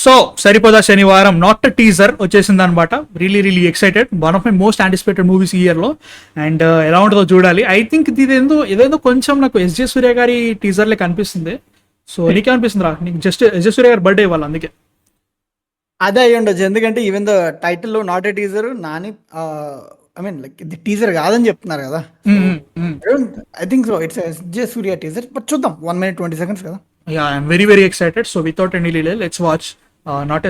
So సరిపోదా శనివారం not a teaser వచ్చేసింది అనమాట. Really excited. One of my most anticipated movies ఈ ఇయర్ లో. అండ్ ఎలా ఉంటుందో చూడాలి. ఐ థింక్ ఇది ఏదేందో కొంచెం నాకు ఎస్జే సూర్య గారి టీజర్ లెక్క అనిపిస్తుంది. సో నీకేమనిపిస్తుంది రా? నీకు జస్ట్ ఎస్జే సూర్య గారి బర్త్డే ఇవ్వాలి అందుకే. అదే అయ్యి ఉండొచ్చు, ఎందుకంటే ఈవెన్ ద టైటిల్ లో not a teaser Nani, I mean like ఇది టీజర్ కాదని చెప్తున్నారు కదా. I think so it's SJ Surya teaser, but చూద్దాం. 1 minute 20 seconds కదా. Yeah, I'm very excited. So without any delay, let's watch not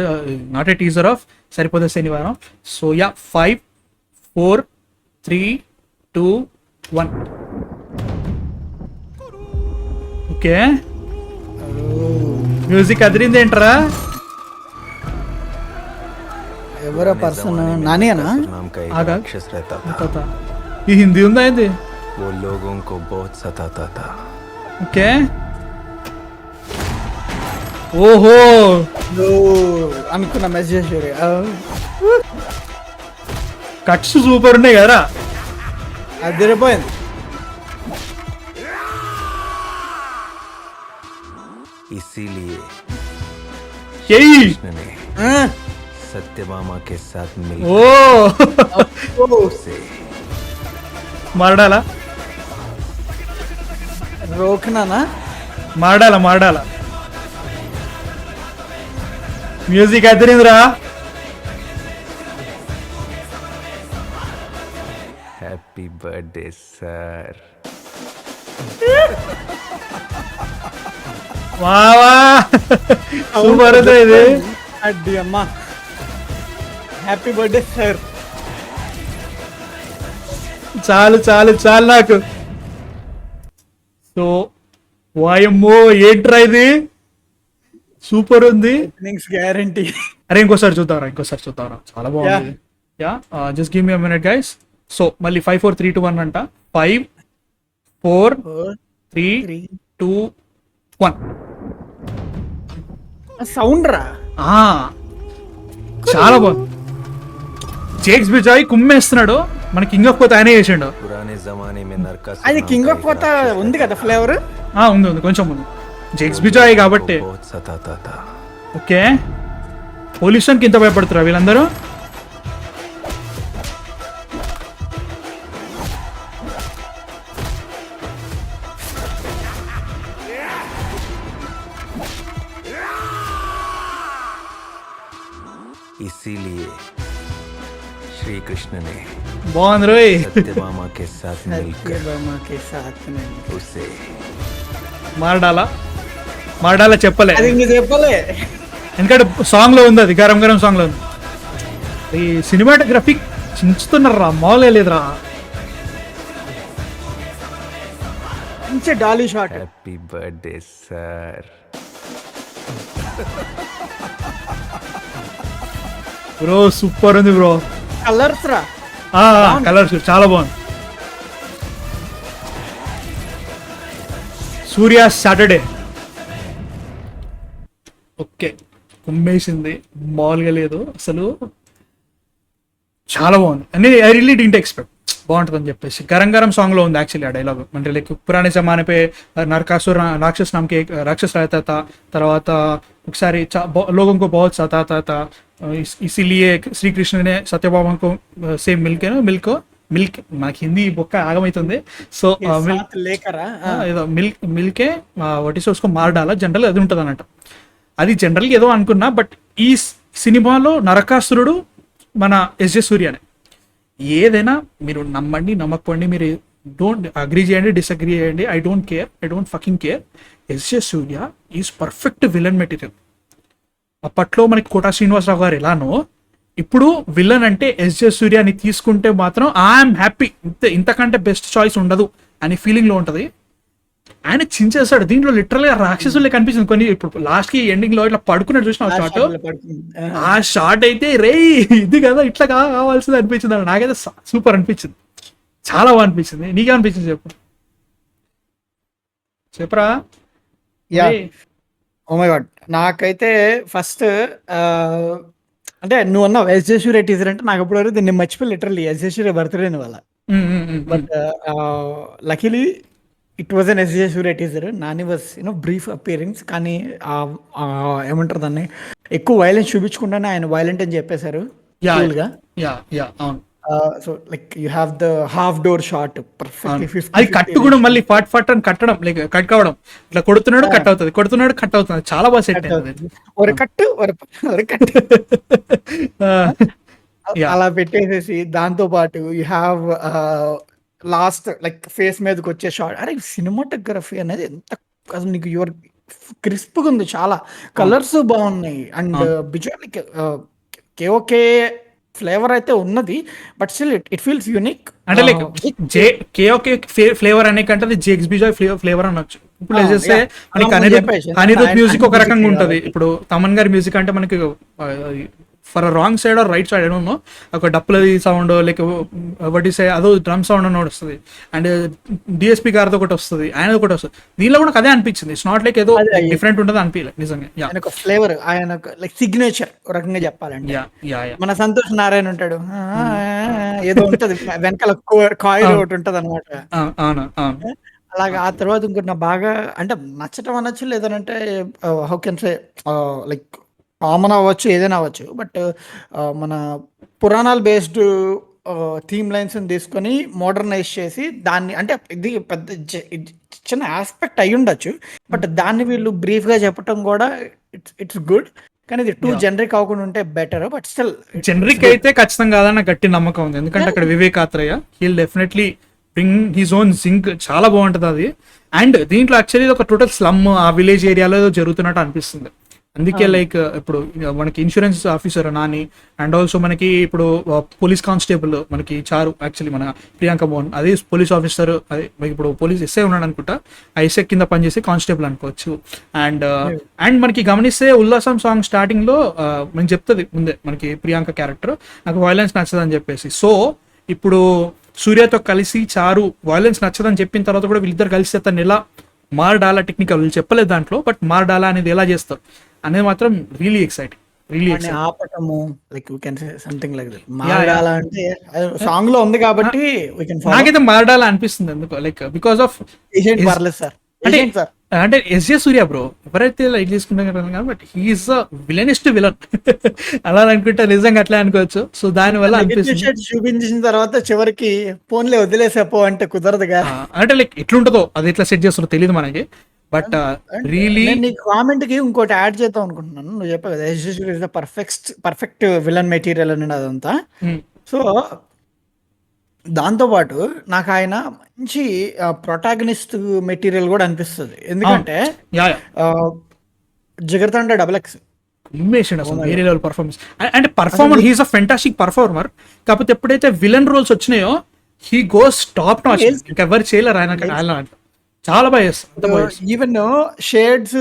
a teaser of Saripoda Senivaram. So yeah, 5, 4, 3, 2, 1. Okay. Music అదిరింది ఏంట్రా? ఎవరో person నానియానా? ఆగా ఈ హిందీ ఉందా ఇది? वो लोगों को बहुत सताता था. ఓకే. ఓహో అనుకున్న మెసేజ్ సూర్య. కట్స్ సూపర్ ఉన్నాయి కదరా. అదిరిపోయింది. इसीलिए ఏయ్ कृष्ण ने सत्यभामा के साथ ఓ मिलकर उसे మారడాలా రోకనానా? మారడాలా మ్యూజిక్ అదిరిందిరా. Happy birthday sir. వావా సూపర్ ఉంది ఇది. అడ్డి అమ్మా, హ్యాపీ బర్త్డే సార్. చాలు నాకు. సో వాయమ్మో ఏంట్రా ఇది, సూపర్ ఉంది. గ్యారంటీ. అరే ఇంకోసారి చూద్దాం. చాలా బాగుంది. Yeah just give me a minute guys. So మళ్ళీ 5, 4, 3, 2, 1 అంట. 5, 4, 3, 2, 1. సౌండ్ రా. చాలా బాగుంది. జేక్స్ బిజాయ్ కుమ్మేస్తున్నాడు. మన కింగ్ ఆఫ్ కోత ఆయనే చేసిండు. पुराने जमाने में नरकासुर అది नाम కింగ్ का ఆఫ్ एक కోత राक्षस ఉంది కదా ఫ్లేవర్. ఉంది కొంచెం ఉంది. జేక్స్ బిజాయ్ కాబట్టి. बहुत सताता था. ఓకే. పోలీసుకి ఇంత భయపడుతురా వీళ్ళందరూ? इसीलिए श्री कृष्ण ने బాగుంది రోయ్. सत्यभामा के साथ मिलकर సత్యభామకి సాత్ నండి. उसे మారడాలా చెప్పలే, అది ఇంక చెప్పలే. ఎందుకంటే సాంగ్ లో ఉంది, అది గరం సాంగ్ లో ఉంది. ఈ సినిమాటోగ్రఫీ చించుతున్నారా, మామూలుగా లేదురా. మంచి Dolly shot. Happy birthday sir. Bro super ఉంది బ్రో. కలర్స్ రా. కలర్స్ చాలా బాగుంది. సూర్య సాటర్డే. ఓకే, కుమ్మేసింది, మామూలుగా లేదు అసలు. చాలా బాగుంది. అన్ని ఐ రియల్లీ డింట్ ఎక్స్పెక్ట్ బాగుంటుందని చెప్పేసి. గరం సాంగ్ లో ఉంది యాక్చువల్లీ ఆ డైలాగ్. అంటే లైక్ పురాణే జమానే నరకాసుర రాక్షస్ నామకి రాక్షస్ रहता था. తర్వాత ఒకసారి लोगों को बहुत सताता था, इसीलिए श्री कृष्ण ने सत्यभामा को से मिल्क మనకి హిందీ బొక్క ఆగమవుతుంది. సో లేకరా ఏదో మిల్కే వాటి సోస్కో మారడాలా జనరల్ అది ఉంటుంది అన్నట్టు. అది జనరల్గా ఏదో అనుకున్నా, బట్ ఈ సినిమాలో నరకాసురుడు మన ఎస్జే సూర్యనే. ఏదైనా మీరు నమ్మండి నమ్మకపోండి, మీరు డోంట్ అగ్రీ చేయండి డిసగ్రీ చేయండి, I don't fucking care. SJ Surya is perfect villain material. అప్పట్లో మనకి కోటా శ్రీనివాసరావు గారు ఎలానో, ఇప్పుడు విలన్ అంటే ఎస్జే సూర్యని తీసుకుంటే మాత్రం ఐఎమ్ హ్యాపీ. ఇంతకంటే బెస్ట్ చాయిస్ ఉండదు అనే ఫీలింగ్ లో ఉంటది. ఆయన చించేస్తాడు దీంట్లో. లిటరల్ గా రాక్షసులే కనిపిస్తుంది కొన్ని. ఇప్పుడు లాస్ట్ కి ఎండింగ్ లో ఇట్లా పడుకున్నాడు చూసిన షాట్. ఆ షాట్ అయితే రే ఇది కదా ఇట్లా కావాల్సింది అనిపించింది. నాకైతే సూపర్ అనిపించింది, చాలా బాగా అనిపించింది. నీకేమనిపించింది చెప్పరా? ఓ మై గాడ్, నాకైతే ఫస్ట్ అంటే నువ్వు అన్నావు ఎస్జే సూర్య టీజర్ అంటే, నాకు అప్పుడు దీన్ని మర్చిపోయి లిటరల్లీ ఎస్జే సూర్య బర్త్డే వాళ్ళ. But luckily it was an SJ Surya teaser. Nani was brief appearance, కానీ ఏమంటారు దాన్ని, ఎక్కువ వైలెన్స్ చూపించకుండానే ఆయన వైలెంట్ అని చెప్పేశారు యా cool గా. యా యా అవును. So like you have the half door shot perfectly అది కట్టు కూడా మళ్ళీ ఫాట్ అని కట్టడం, లైక్ కట్ కావడం, ఇట్లా కొడుతున్నాడు కట్ అవుతుంది, కొడుతున్నాడు కట్ అవుతుంది, చాలా బాగా సెట్ అయింది. ఒక కట్టు ఒక కట్టు Yeah. అలా పెట్టేసేసి దాంతో పాటు you have lost like face మీదకి వచ్చే షాట్. అరే సినిమాటోగ్రఫీ అనేది ఎంత అసలు నీకు యువర్ క్రిస్ప్గా ఉంది, చాలా కలర్స్ బాగున్నాయి, అండ్ విజువల్ ఓకే ఫ్లేవర్ అయితే ఉన్నది, but still it feels unique. అంటే లైక్ కేఓకే ఫ్లేవర్ అనే కంటే అది జేక్స్ బిజాయ్ ఫ్లేవర్ అనొచ్చు. ఇప్పుడు చేస్తే మనకి అనిరుద్ మ్యూజిక్ ఒక రకంగా ఉంటది. ఇప్పుడు తమన్ గారి మ్యూజిక్ అంటే మనకి for wrong side or right side ఏమో ఒక డప్పులది సౌండ్, లైక్ ఒకటి అదో డ్రమ్ సౌండ్ అని వస్తుంది, అండ్ డిఎస్పీ గారితో ఒకటి వస్తుంది, ఆయనది ఒకటి వస్తుంది. దీనిలో కూడా అదే అనిపించింది. ఇట్స్ నాట్ లైక్ ఏదో డిఫరెంట్ ఉంటుంది అనిపించలేదు నిజంగా. ఆయన ఒక ఫ్లేవర్, ఆయన లైక్ సిగ్నేచర్ ఒక రకంగా చెప్పాలంటే. మన సంతోష్ నారాయణ ఉంటాడు, ఏదో ఉంటది వెనకాల కాయిల్ ఒకటి ఉంటది అనమాట. అలాగా ఆ తర్వాత ఇంకోటి నా బాగా అంటే నచ్చటం అనొచ్చు, లేదనంటే how can say like common అవ్వచ్చు, ఏదైనా అవ్వచ్చు, బట్ మన పురాణాలు బేస్డ్ థీమ్ లైన్స్ తీసుకొని మోడర్నైజ్ చేసి దాన్ని, అంటే ఇది పెద్ద చిన్న ఆస్పెక్ట్ అయి ఉండొచ్చు, బట్ దాన్ని వీళ్ళు బ్రీఫ్గా చెప్పటం కూడా ఇట్స్ గుడ్. కానీ ఇది టూ జనరిక్ అవ్వకుండా ఉంటే బెటర్, బట్ స్టిల్ జనరిక్ అయితే ఖచ్చితంగా కాదన్న గట్టి నమ్మకం ఉంది. ఎందుకంటే అక్కడ Vivek Athreya he'll definitely bring his own zing, చాలా బాగుంటుంది అది. అండ్ దీంట్లో యాక్చువల్లీ ఒక టోటల్ స్లమ్ ఆ విలేజ్ ఏరియాలో జరుగుతున్నట్టు అనిపిస్తుంది. అందుకే లైక్ ఇప్పుడు మనకి insurance officer Nani, and also మనకి ఇప్పుడు పోలీస్ కానిస్టేబుల్ మనకి చారు, యాక్చువల్లీ మన ప్రియాంక మోహన్ అదే పోలీస్ ఆఫీసర్, అదే ఇప్పుడు పోలీస్ ఎస్ఐ ఉన్నాడు అనుకుంటా, ఆ ఎస్ఐ కింద పనిచేసి కానిస్టేబుల్ అనుకోవచ్చు. అండ్ మనకి గమనిస్తే ఉల్లాసం సాంగ్ స్టార్టింగ్ లో మనకి చెప్తుంది ముందే మనకి ప్రియాంక క్యారెక్టర్ నాకు వైలెన్స్ నచ్చదు అని చెప్పేసి. సో ఇప్పుడు సూర్యతో కలిసి చారు వైలెన్స్ నచ్చదని చెప్పిన తర్వాత కూడా వీళ్ళిద్దరు కలిసి తను ఎలా మార్డాలా టెక్నికల్ వీళ్ళు చెప్పలేదు దాంట్లో, బట్ మార్డాలా అనేది ఎలా చేస్తారు అనేది మాత్రం రియలీ ఎక్సైటింగ్, రియలీ ఎక్సైటింగ్. ఆపటము like we can say something like that. మార్డాలా అంటే సాంగ్ లో ఉంది కాబట్టి వీ కెన్ ఫాలో. నాకైతే మార్డాలా అనిపిస్తుంది ఎందుకో, లైక్ బికాస్ ఆఫ్ ఏజెంట్ పర్లేదు సార్, ఏజెంట్ సార్ అంటే ఎస్జే సూర్య బ్రో ఎవరైతే లైక్ తీసుకుంటాం కదా, బట్ హీఈస్ విలనెస్ట్ విలన్ అలా అనుకుంటే నిజంగా అట్లా అనుకోవచ్చు. సో దాని వల్ల అనిపిస్తుంది చూపించిన తర్వాత చివరికి ఫోన్లే వదిలేసేపో అంటే కుదరదుగా. అంటే లైక్ ఎట్లుంటుందో అది ఎట్లా సెట్ చేస్తారో తెలియదు మనకి, బట్ రియలీ నీ కామెంట్ కి ఇంకోటి యాడ్ చేద్దాం అనుకుంటున్నాను. నువ్వు చెప్పావు కదా SJ Surya is the perfect villain material అని అదంతా. సో దాంతోపాటు నాకు ఆయన మంచి ప్రొటాగనిస్ట్ మెటీరియల్ కూడా అనిపిస్తుంది. ఎందుకంటే జిగర్తండ XXX వేరే లెవెల్ పర్ఫార్మెన్స్, అంటే performer he's a fantastic performer. కాకపోతే ఎప్పుడైతే విలన్ రోల్స్ వచ్చినాయో హీ గోస్ టాప్ నాచ్, ఇంకెవరు చేయలేరు ఆయన, చాలా బాగా చేస్తారు. ఈవెన్ షేడ్స్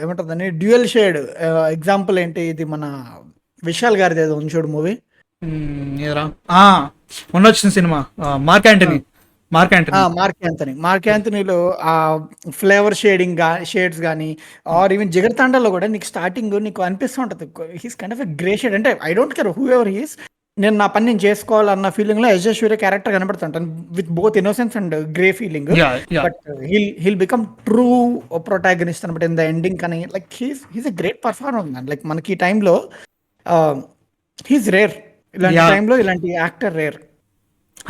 ఏమంటుందని డ్యూయల్ షేడ్ ఎగ్జాంపుల్ ఏంటి, ఇది మన విశాల్ గారిది ఏదో ఉంది చూడు మూవీ, మొన్న వచ్చిన సినిమా మార్క్ యాంథనీలో ఆ ఫ్లేవర్ షేడ్స్ కానీ, ఆర్ ఈవెన్ జిగర్తాండలో కూడా నీకు స్టార్టింగ్ నీకు అనిపిస్తూ ఉంటుంది he's kind of a grey shade. అంటే I don't care whoever he's, నేను నా పని నేను చేసుకోవాలన్న ఫీలింగ్ లో ఎస్జే సూర్య క్యారెక్టర్ కనబడుతుంటాను with both innocence and grey feeling. But he'll become true protagonist అనమాట ఇన్ ద ఎండింగ్. కానీ like he's a great performer man. Like మనకి ఈ టైంలో హీస్ రేర్, ఇలాంటి టైంలో ఇలాంటి యాక్టర్ రేర్.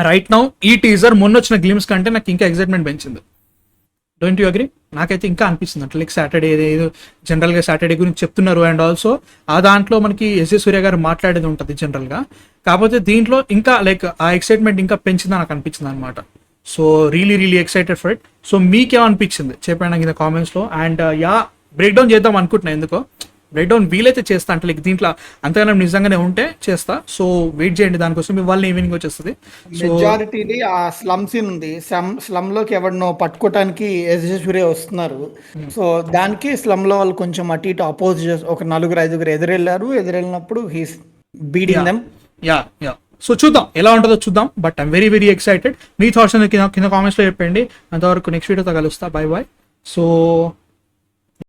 రైట్ నౌ ఈ టీజర్ మొన్న వచ్చిన గ్లిమ్స్ కంటే నాకు ఇంకా ఎక్సైట్మెంట్ పెంచింది. Don't you agree? నాకైతే ఇంకా అనిపిస్తుంది అంటే లైక్ సాటర్డే ఏదో జనరల్గా సాటర్డే గురించి చెప్తున్నారు, అండ్ ఆల్సో ఆ దాంట్లో మనకి ఎస్జే సూర్య గారు మాట్లాడేది ఉంటుంది జనరల్గా. కాకపోతే దీంట్లో ఇంకా లైక్ ఆ ఎక్సైట్మెంట్ ఇంకా పెంచిందని నాకు అనిపించింది అనమాట. So really excited for it. So మీకేమనిపించింది చెప్పండి నాకు కింద కామెంట్స్లో. అండ్ బ్రేక్ డౌన్ చేద్దాం అనుకుంటున్నా, ఎందుకో బ్రేక్ డౌన్ వీలైతే చేస్తా, అంటే లైక్ దీంట్లో అంతగానో నిజంగానే ఉంటే చేస్తా. సో వెయిట్ చేయండి దానికోసం, మీ వాళ్ళని ఈవినింగ్ వచ్చేస్తుంది. మెజారిటీది ఆ స్లమ్ సీన్ ఉంది, స్లమ్ లోకి ఎవరినో పట్టుకోవటానికి ఎస్జే సూర్య వస్తున్నారు. సో దానికి స్లమ్ లో వాళ్ళు కొంచెం అటు ఇటు అపోజ్ ఒక 4-5 ఎదురెళ్ళినప్పుడు హీస్ బీటింగ్ దెమ్. సో చూద్దాం ఎలా ఉంటుందో చూద్దాం. But I'm very excited. Me thoughts కింద కామెంట్స్లో చెప్పండి. అంతవరకు నెక్స్ట్ వీడియోతో కలుస్తా. బై. సో